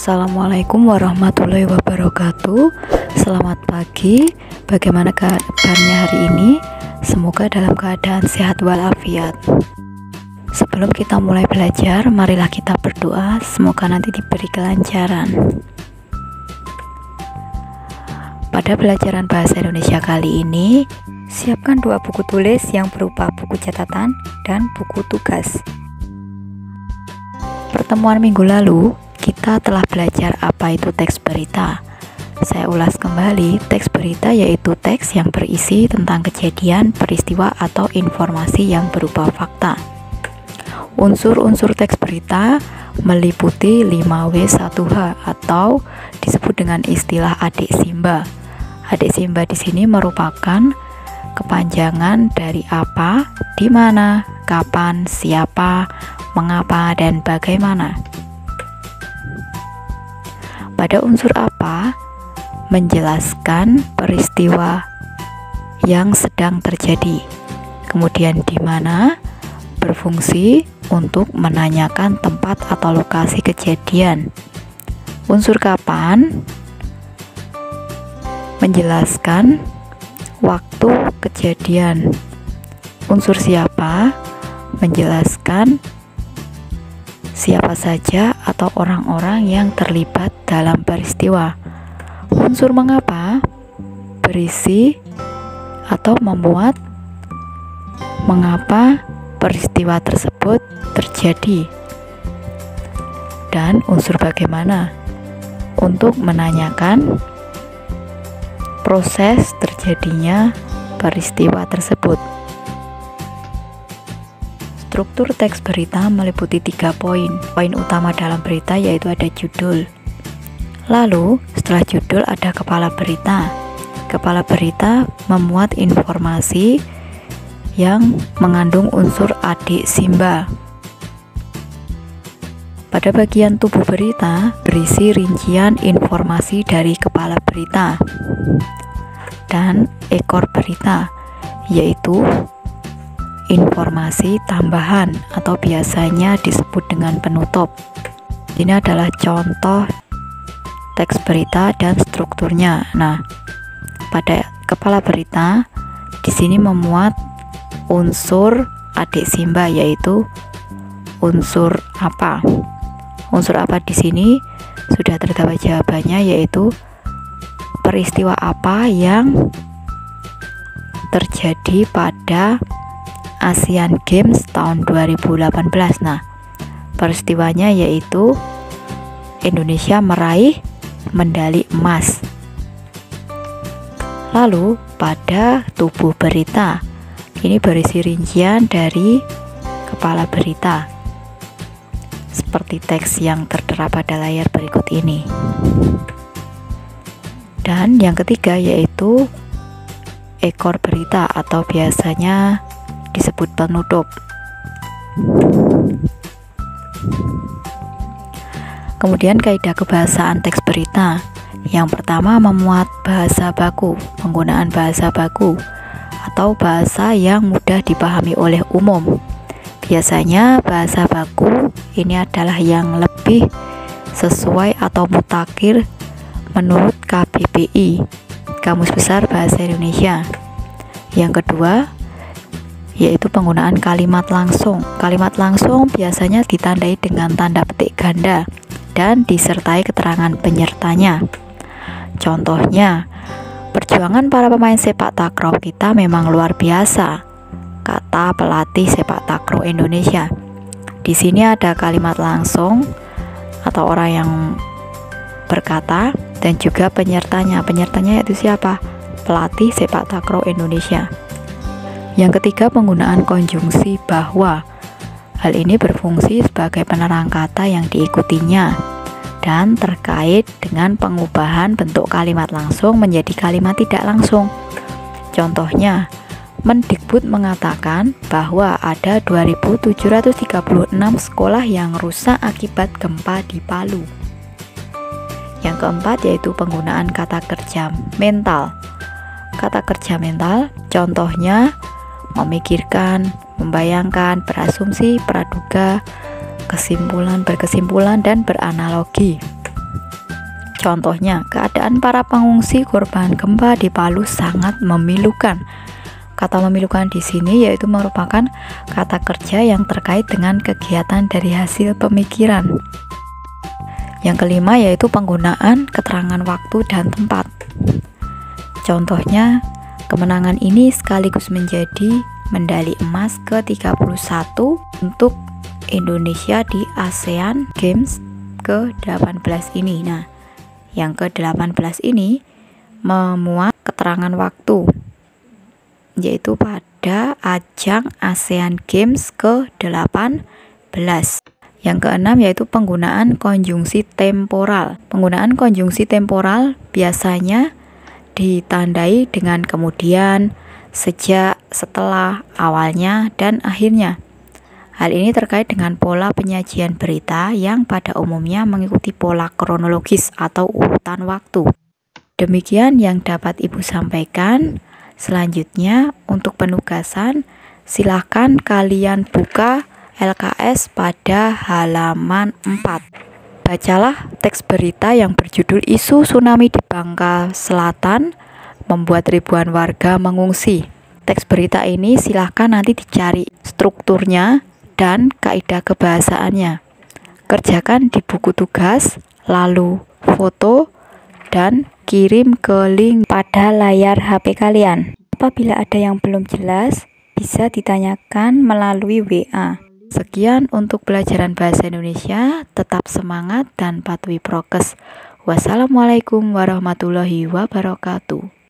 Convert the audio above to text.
Assalamualaikum warahmatullahi wabarakatuh. Selamat pagi. Bagaimana kabarnya hari ini? Semoga dalam keadaan sehat walafiat. Sebelum kita mulai belajar, marilah kita berdoa. Semoga nanti diberi kelancaran. Pada pelajaran bahasa Indonesia kali ini, siapkan 2 buku tulis yang berupa buku catatan dan buku tugas. Pertemuan minggu lalu, kita telah belajar apa itu teks berita. Saya ulas kembali, teks berita yaitu teks yang berisi tentang kejadian, peristiwa, atau informasi yang berupa fakta. Unsur-unsur teks berita meliputi 5W1H atau disebut dengan istilah adik Simba. Adik Simba di sini merupakan kepanjangan dari apa, di mana, kapan, siapa, mengapa, dan bagaimana. Pada unsur apa menjelaskan peristiwa yang sedang terjadi, kemudian di mana berfungsi untuk menanyakan tempat atau lokasi kejadian. Unsur kapan menjelaskan waktu kejadian. Unsur siapa menjelaskan siapa saja atau orang-orang yang terlibat dalam peristiwa. Unsur mengapa berisi atau memuat mengapa peristiwa tersebut terjadi. Dan unsur bagaimana untuk menanyakan proses terjadinya peristiwa tersebut. Struktur teks berita meliputi 3 poin. Poin utama dalam berita yaitu ada judul. Lalu, setelah judul ada kepala berita. Kepala berita memuat informasi yang mengandung unsur adik Simba. Pada bagian tubuh berita berisi rincian informasi dari kepala berita dan ekor berita, yaitu informasi tambahan atau biasanya disebut dengan penutup. Ini adalah contoh teks berita dan strukturnya. Nah, pada kepala berita di sini memuat unsur adik Simba, yaitu unsur apa. Unsur apa di sini sudah terdapat jawabannya, yaitu peristiwa apa yang terjadi pada Asian Games tahun 2018. Nah, peristiwanya yaitu Indonesia meraih medali emas. Lalu pada tubuh berita, ini berisi rincian dari kepala berita seperti teks yang tertera pada layar berikut ini. Dan yang ketiga yaitu ekor berita atau biasanya disebut penutup. Kemudian kaidah kebahasaan teks berita. Yang pertama, memuat bahasa baku, penggunaan bahasa baku atau bahasa yang mudah dipahami oleh umum. Biasanya bahasa baku ini adalah yang lebih sesuai atau mutakhir menurut KBBI, Kamus Besar Bahasa Indonesia. Yang kedua yaitu penggunaan kalimat langsung. Kalimat langsung biasanya ditandai dengan tanda petik ganda dan disertai keterangan penyertanya. Contohnya, perjuangan para pemain sepak takraw kita memang luar biasa, kata pelatih sepak takraw Indonesia. Di sini ada kalimat langsung atau orang yang berkata dan juga penyertanya. Penyertanya yaitu siapa? Pelatih sepak takraw Indonesia. Yang ketiga, penggunaan konjungsi bahwa. Hal ini berfungsi sebagai penerang kata yang diikutinya dan terkait dengan pengubahan bentuk kalimat langsung menjadi kalimat tidak langsung. Contohnya, Mendikbud mengatakan bahwa ada 2.736 sekolah yang rusak akibat gempa di Palu. Yang keempat yaitu penggunaan kata kerja mental. Kata kerja mental contohnya memikirkan, membayangkan, berasumsi, praduga, kesimpulan, berkesimpulan, dan beranalogi. Contohnya, keadaan para pengungsi korban gempa di Palu sangat memilukan. Kata memilukan di sini yaitu merupakan kata kerja yang terkait dengan kegiatan dari hasil pemikiran. Yang kelima yaitu penggunaan keterangan waktu dan tempat. Contohnya, kemenangan ini sekaligus menjadi medali emas ke-31 untuk Indonesia di ASEAN Games ke-18 ini. Nah, yang ke-18 ini memuat keterangan waktu, yaitu pada ajang ASEAN Games ke-18. Yang keenam yaitu penggunaan konjungsi temporal. Penggunaan konjungsi temporal biasanya ditandai dengan kemudian, sejak, setelah, awalnya, dan akhirnya. Hal ini terkait dengan pola penyajian berita yang pada umumnya mengikuti pola kronologis atau urutan waktu. Demikian yang dapat Ibu sampaikan. Selanjutnya, untuk penugasan, silahkan kalian buka LKS pada halaman 4. Bacalah teks berita yang berjudul Isu Tsunami di Bangka Selatan membuat ribuan warga mengungsi. Teks berita ini silahkan nanti dicari strukturnya dan kaidah kebahasaannya. Kerjakan di buku tugas, lalu foto dan kirim ke link pada layar HP kalian. Apabila ada yang belum jelas, bisa ditanyakan melalui WA. Sekian untuk pelajaran bahasa Indonesia. Tetap semangat dan patuhi prokes. Wassalamualaikum warahmatullahi wabarakatuh.